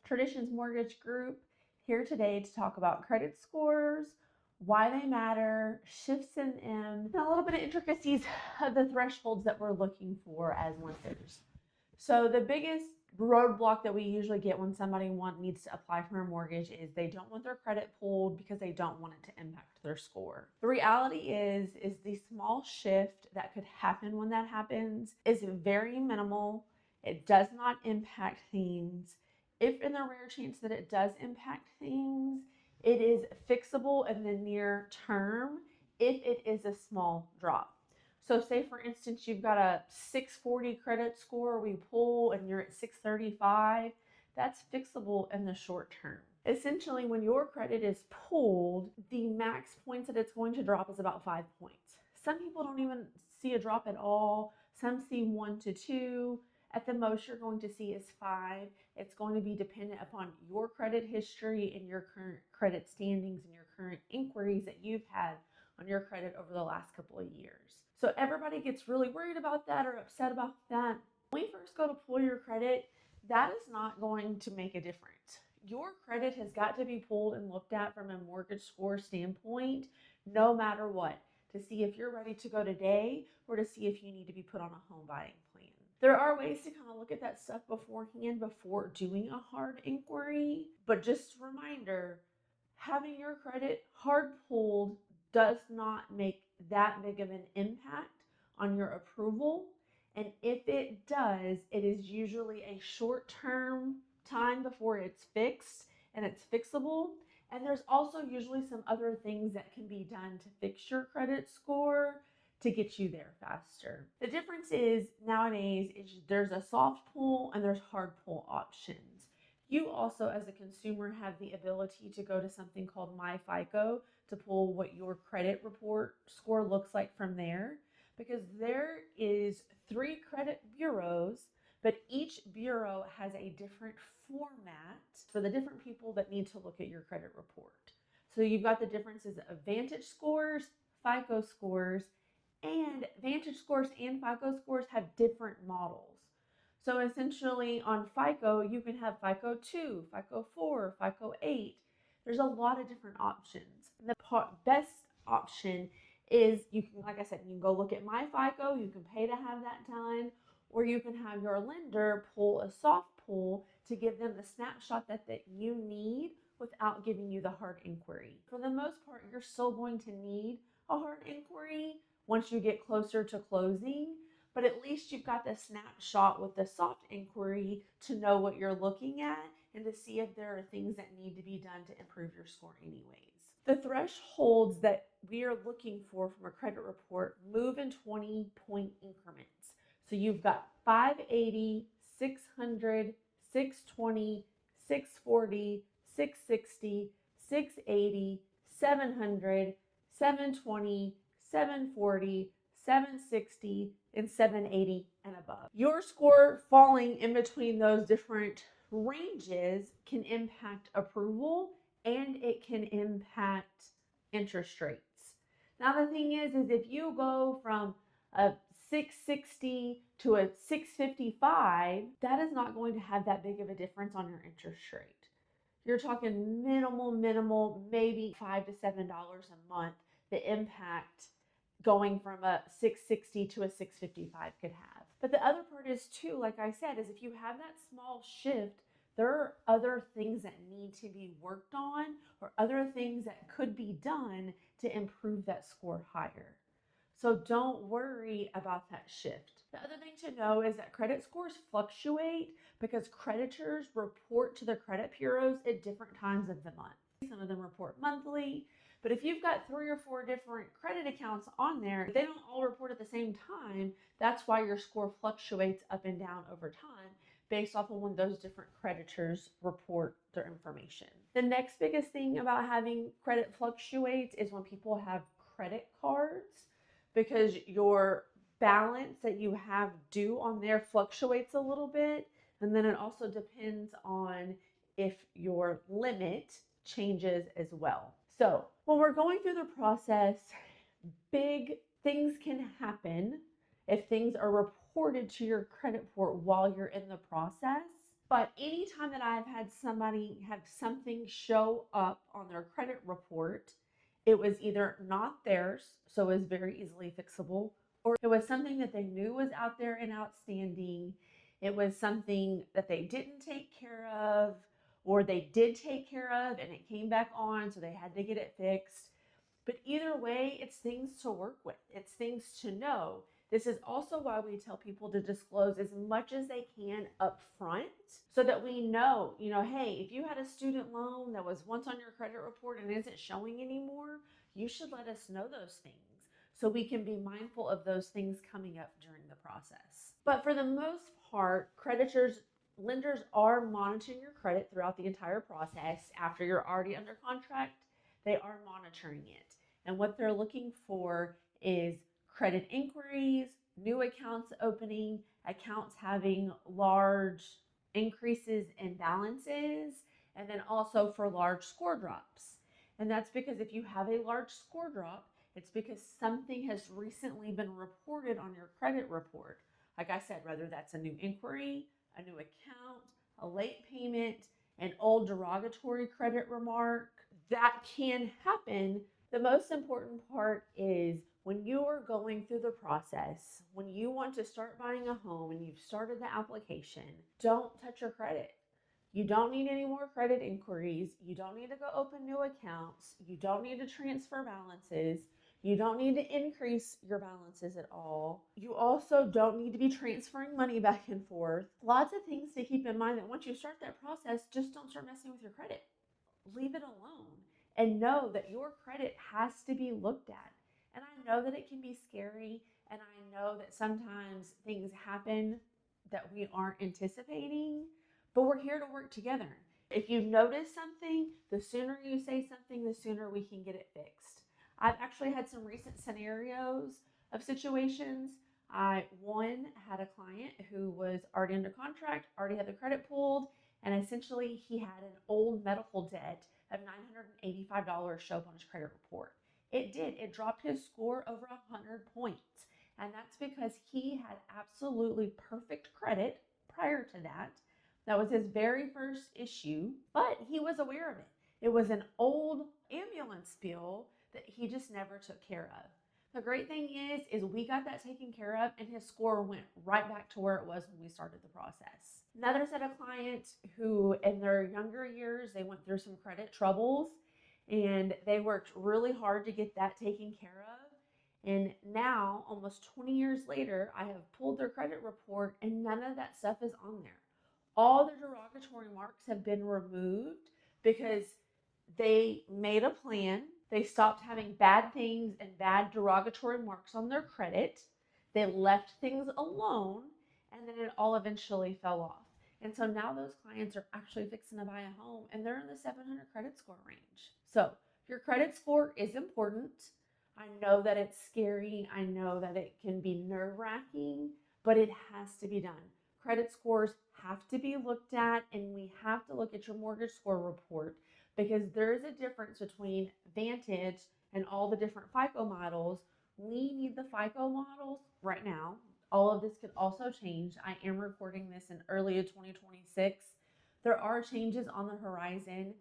Traditions Mortgage Group, here today to talk about credit scores, why they matter, shifts in them, and a little bit of intricacies of the thresholds that we're looking for as lenders. So the biggest roadblock that we usually get when somebody needs to apply for a mortgage is they don't want their credit pulled because they don't want it to impact their score. The reality is the small shift that could happen when that happens is very minimal. It does not impact things. If in the rare chance that it does impact things, it is fixable in the near term if it is a small drop. So say for instance, you've got a 640 credit score, we pull and you're at 635, that's fixable in the short term. Essentially, when your credit is pulled, the max points that it's going to drop is about 5 points. Some people don't even see a drop at all. Some see 1 to 2. At the most you're going to see is 5. It's going to be dependent upon your credit history and your current credit standings and your current inquiries that you've had on your credit over the last couple of years. So everybody gets really worried about that or upset about that. When we first go to pull your credit, that is not going to make a difference. Your credit has got to be pulled and looked at from a mortgage score standpoint, no matter what, to see if you're ready to go today or to see if you need to be put on a home buying plan. There are ways to kind of look at that stuff beforehand before doing a hard inquiry, but just a reminder, having your credit hard pulled does not make that big of an impact on your approval. And if it does, it is usually a short-term time before it's fixed and it's fixable. And there's also usually some other things that can be done to fix your credit score to get you there faster. The difference is nowadays there's a soft pull and there's hard pull options. You also, as a consumer, have the ability to go to something called My FICO to pull what your credit report score looks like from there, because there is 3 credit bureaus, but each bureau has a different format for the different people that need to look at your credit report. So you've got the differences of Vantage scores, FICO scores, and Vantage scores and FICO scores have different models. So essentially on FICO, you can have FICO 2, FICO 4, FICO 8. There's a lot of different options. The best option is you can, like I said, you can go look at My FICO, you can pay to have that done, or you can have your lender pull a soft pull to give them the snapshot that you need without giving you the hard inquiry. For the most part, you're still going to need a hard inquiry once you get closer to closing, but at least you've got the snapshot with the soft inquiry to know what you're looking at and to see if there are things that need to be done to improve your score anyways. The thresholds that we are looking for from a credit report move in 20-point increments. So you've got 580, 600, 620, 640, 660, 680, 700, 720, 740, 760, and 780 and above. Your score falling in between those different ranges can impact approval and it can impact interest rates. Now the thing is if you go from a 660 to a 655, that is not going to have that big of a difference on your interest rate. You're talking minimal, maybe $5 to $7 a month, the impact going from a 660 to a 655 could have. But the other part is too, like I said, is if you have that small shift, there are other things that need to be worked on or other things that could be done to improve that score higher. So don't worry about that shift. The other thing to know is that credit scores fluctuate because creditors report to the credit bureaus at different times of the month. Some of them report monthly, but if you've got 3 or 4 different credit accounts on there, they don't all report at the same time. That's why your score fluctuates up and down over time based off of when those different creditors report their information. The next biggest thing about having credit fluctuate is when people have credit cards, because your balance that you have due on there fluctuates a little bit. And then it also depends on if your limit changes as well. So when we're going through the process, big things can happen if things are reported to your credit report while you're in the process. But anytime that I've had somebody have something show up on their credit report, it was either not theirs, so it was very easily fixable, or it was something that they knew was out there and outstanding. It was something that they didn't take care of, or they did take care of and it came back on, so they had to get it fixed. But either way, it's things to work with, it's things to know. This is also why we tell people to disclose as much as they can up front so that we know, hey, if you had a student loan that was once on your credit report and isn't showing anymore, you should let us know those things so we can be mindful of those things coming up during the process. But for the most part, lenders are monitoring your credit throughout the entire process. After you're already under contract, they are monitoring it. And what they're looking for is credit inquiries, new accounts opening, accounts having large increases in balances, and then also for large score drops. And that's because if you have a large score drop, it's because something has recently been reported on your credit report. Like I said, whether that's a new inquiry, a new account, a late payment, an old derogatory credit remark, that can happen. The most important part is when you are going through the process, when you want to start buying a home and you've started the application, don't touch your credit. You don't need any more credit inquiries. You don't need to go open new accounts. You don't need to transfer balances. You don't need to increase your balances at all. You also don't need to be transferring money back and forth. Lots of things to keep in mind that once you start that process, just don't start messing with your credit. Leave it alone and know that your credit has to be looked at. And I know that it can be scary, and I know that sometimes things happen that we aren't anticipating, but we're here to work together. If you notice something, the sooner you say something, the sooner we can get it fixed. I've actually had some recent scenarios of situations. One had a client who was already under contract, already had the credit pulled, and essentially he had an old medical debt of $985 show up on his credit report. It did. It dropped his score over 100 points. And that's because he had absolutely perfect credit prior to that. That was his very first issue, but he was aware of it. It was an old ambulance bill that he just never took care of. The great thing is we got that taken care of and his score went right back to where it was when we started the process. Another set of clients who in their younger years, they went through some credit troubles and they worked really hard to get that taken care of. And now, almost 20 years later, I have pulled their credit report and none of that stuff is on there. All the derogatory marks have been removed because they made a plan. They stopped having bad things and bad derogatory marks on their credit. They left things alone, and then it all eventually fell off. And so now those clients are actually fixing to buy a home and they're in the 700 credit score range. So your credit score is important. I know that it's scary. I know that it can be nerve-wracking, but it has to be done. Credit scores have to be looked at, and we have to look at your mortgage score report because there is a difference between Vantage and all the different FICO models. We need the FICO models right now. All of this could also change. I am recording this in early 2026. There are changes on the horizon,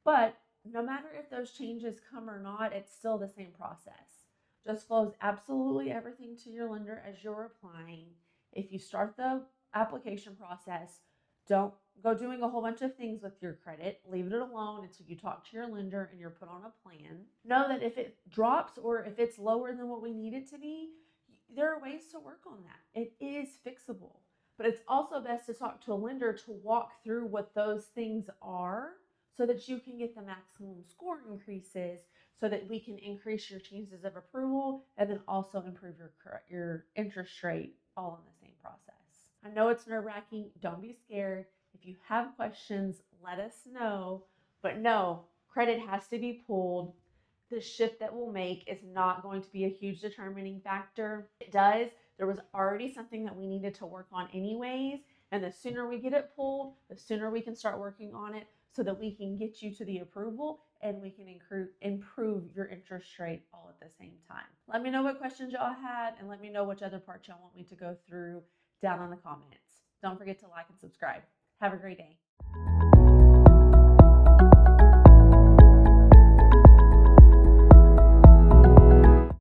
but no matter if those changes come or not, it's still the same process. Disclose absolutely everything to your lender as you're applying. If you start the application process, don't go doing a whole bunch of things with your credit. Leave it alone until you talk to your lender and you're put on a plan. Know that if it drops or if it's lower than what we need it to be, there are ways to work on that. It is fixable. But it's also best to talk to a lender to walk through what those things are so that you can get the maximum score increases so that we can increase your chances of approval and then also improve your interest rate all in the same process. I know it's nerve-wracking. Don't be scared. If you have questions, let us know. But no, credit has to be pulled. The shift that we'll make is not going to be a huge determining factor. It does. There was already something that we needed to work on anyways. And the sooner we get it pulled, the sooner we can start working on it so that we can get you to the approval and we can improve your interest rate all at the same time. Let me know what questions y'all have and let me know which other parts y'all want me to go through down in the comments. Don't forget to like and subscribe. Have a great day.